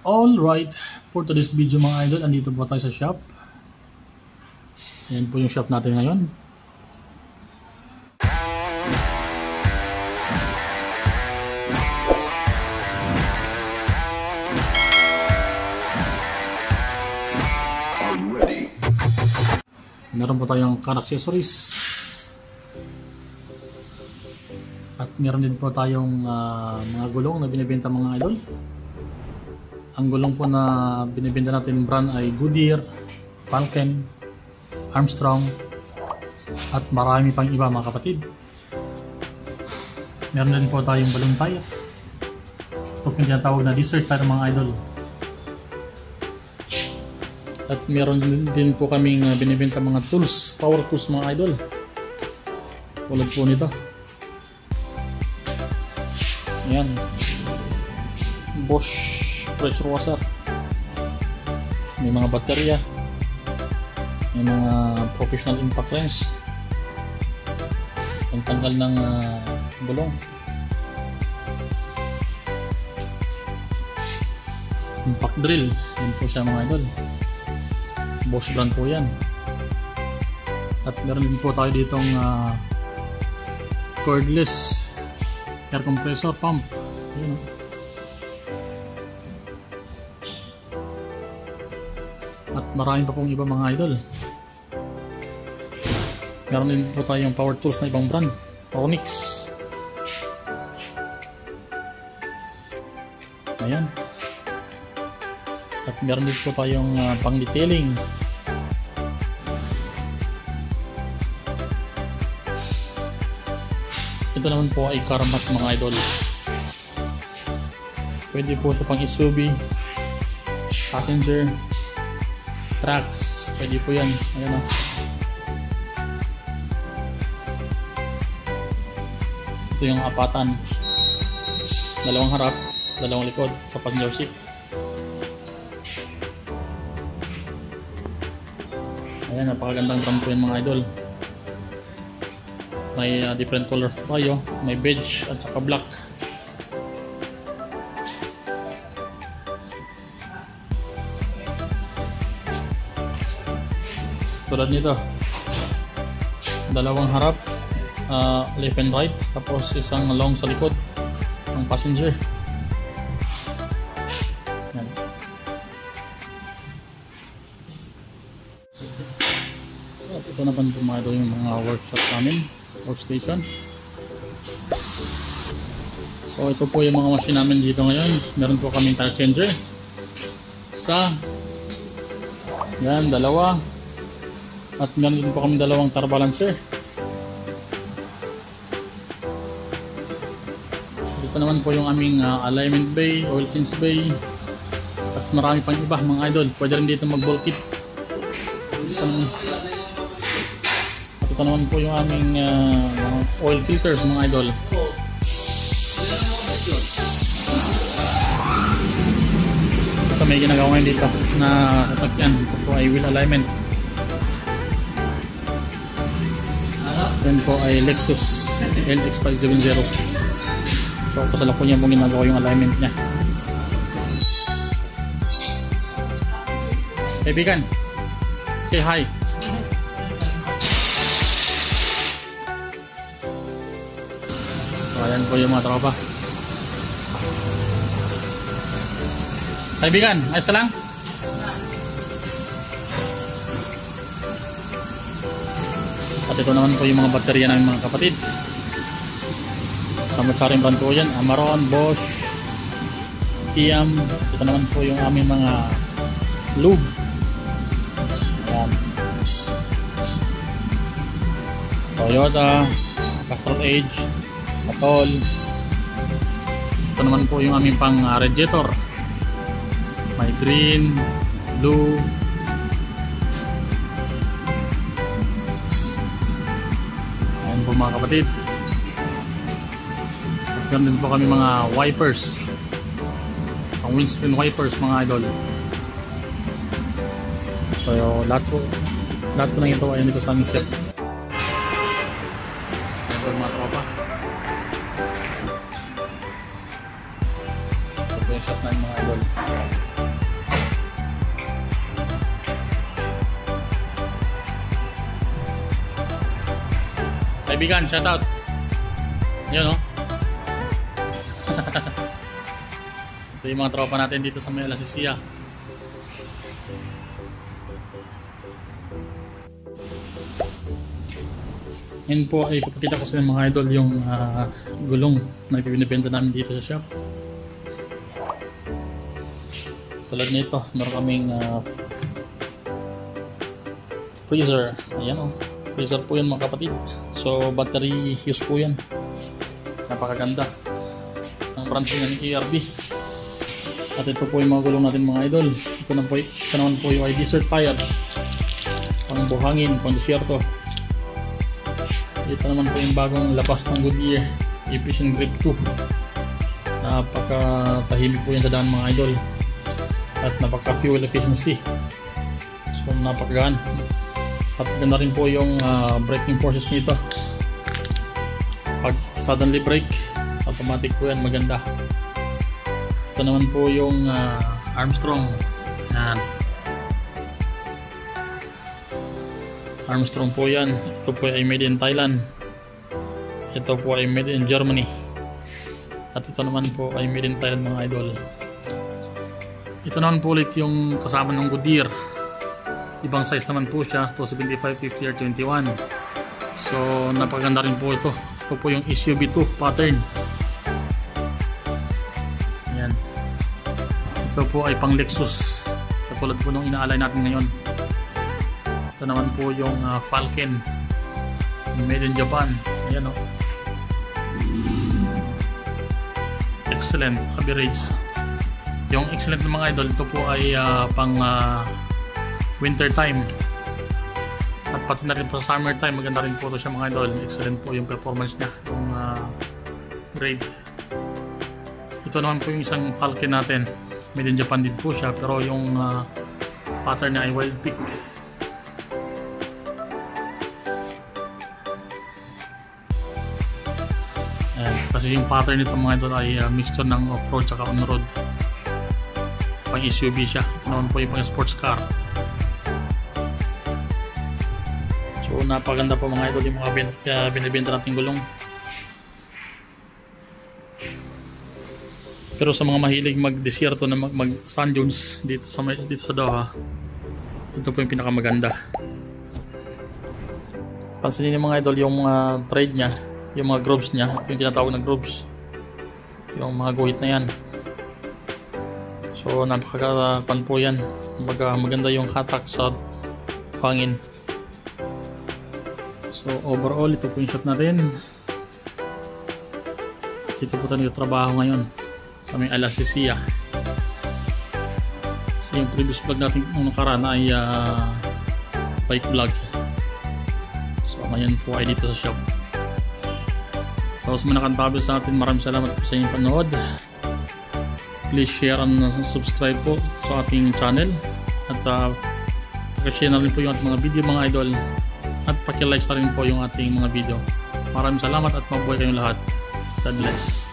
Alright, for today's video mga idol, andito po tayo sa shop. Ayan po yung shop natin ngayon. Meron po tayong car accessories. At meron din po tayong mga gulong na binibenta mga idol. Ang gulong po na binibenta natin brand ay Goodyear, Falken, Armstrong, at marami pang iba mga kapatid. Meron din po tayong balloon tire. Ito po yung tinatawag na desert tire mga idol. At meron din po kaming binibenta mga tools, power tools mga idol. Tulad po nito. Ayan. Bosch pressure washer. May mga baterya. May mga professional impact wrench. Pangtanggal ng gulong. Impact drill. Yan po siya mga idol. Bosch brand po yan. At meron din po tayo ditong cordless air compressor pump. Ayan. At marami pa pong iba mga idol. Meron din po tayong power tools na ibang brand, Ronix. Ayan. At meron din po tayong pang detailing. Ito naman po ay car mat mga idol. Pwede po sa pang SUV, passenger, trucks, pwede po yan. Ayan o. Ito yung apatan. Dalawang harap, dalawang likod sa passenger seat. Ayan, napakagandang drum po yan mga idol. May different colors tayo. May beige at saka black. Tulad nito, dalawang harap, left and right, tapos isang long sa likod ng passenger. Yan. At ito naman pumado yung mga workshop namin, workstation. So ito po yung mga machine namin dito ngayon. Meron po kaming tire changer, isa, yan, dalawa. At meron din po kami dalawang tire balancer. Dito naman po yung aming alignment bay, oil change bay, at marami pang iba mga idol. Pwede rin dito mag-bolt kit. Ito naman po yung aming oil filters mga idol. Ito may ginagawa ngayon dito na sasakyan. Ito po ay wheel alignment. Yan po ay Lexus LX570. So kasalukuyan po ginagawa yung alignment niya. Kaibigan, say hi. So ayan po yung mga tropa. Kaibigan, ayos ka lang? At ito naman po yung mga baterya ng mga kapatid. Samot-saring brand po yan. Amaron, Bosch, Kiam. Ito naman po yung aming mga lube. Ayan. Toyota, Castrol Edge, Atoll. Ito naman po yung aming pang radiator. May green, blue, po mga kapatid. Meron din po kami mga wipers, ang windscreen wipers mga idol. So lahat po ng ito ay dito sa aming shop. Ayan po mga tropa. Ito po yung shop na mga idol. Kaibigan, shout out. Yun, no? Ito yung mga tropa natin dito sa may Alasisia. Ngayon po ay papakita ko sa inyo mga idol yung gulong na ibinibenta namin dito sa shop. Tulad nito, meron kaming freezer. Ayan, oh. Freezer po yan mga kapatid. So battery use po yan. Napakaganda. Ang brand po yan ERB. At ito po yung mga gulong natin mga idol. Ito naman po yung desert tire. Pang buhangin, pang desierto. Ito naman po yung bagong labas ng Goodyear Efficient Grip 2. Napakatahimik po yan sa daan mga idol. At napaka fuel efficiency. So napakagaan. At ganda rin po yung braking forces nito. Pag suddenly brake, automatic po yan, maganda. Ito naman po yung Armstrong. Yan. Armstrong po yan. Ito po ay made in Thailand. Ito po ay made in Germany. At ito naman po ay made in Thailand mga idol. Ito naman po ulit yung kasama ng Goodyear. Ibang size naman po siya, 275, 50 or 21. So napakaganda rin po ito. Ito po yung SUV2 pattern. Ayan. Ito po ay pang Lexus, katulad po nung inaalay natin ngayon. Ito naman po yung Falcon, made in Japan. Ayan, o. Excellent average. Yung excellent ng mga idol, ito po ay pang winter time. At pati na rin po sa summer time, maganda rin po ito siya mga idol. Excellent po yung performance niya, yung grade. Ito naman po yung isang Falcon natin, made in Japan din po siya, pero yung pattern niya ay Wild Peak. Kasi yung pattern nito mga idol ay mixture ng off-road at on-road. Pang SUV siya. Ito naman po yung pang sports car. So napaganda po mga idol yung mga binibenta nating gulong. Pero sa mga mahilig mag-desierto na mag-sand dunes dito sa Doha, ito po yung pinakamaganda. Pansinin niyo mga idol yung trade niya, yung mga grooves niya, yung tinatawag na grooves, yung mga guhit na yan. So napakapan po yan. Maganda yung hatak sa hangin. So overall, ito po yung shop natin. Dito po tayo trabaho ngayon sa may Alasisia. Kasi yung previous vlog natin nung nakaraan ay bike vlog. So ngayon po ay dito sa shop. So sa mga nakatabi sa atin, maraming salamat po sa inyong panood. Please share and subscribe po sa ating channel. At pakishare na rin po yung ating mga video mga idol. At pakilike na rin po yung ating mga video. Maraming salamat at mabuhay kayong lahat. God bless.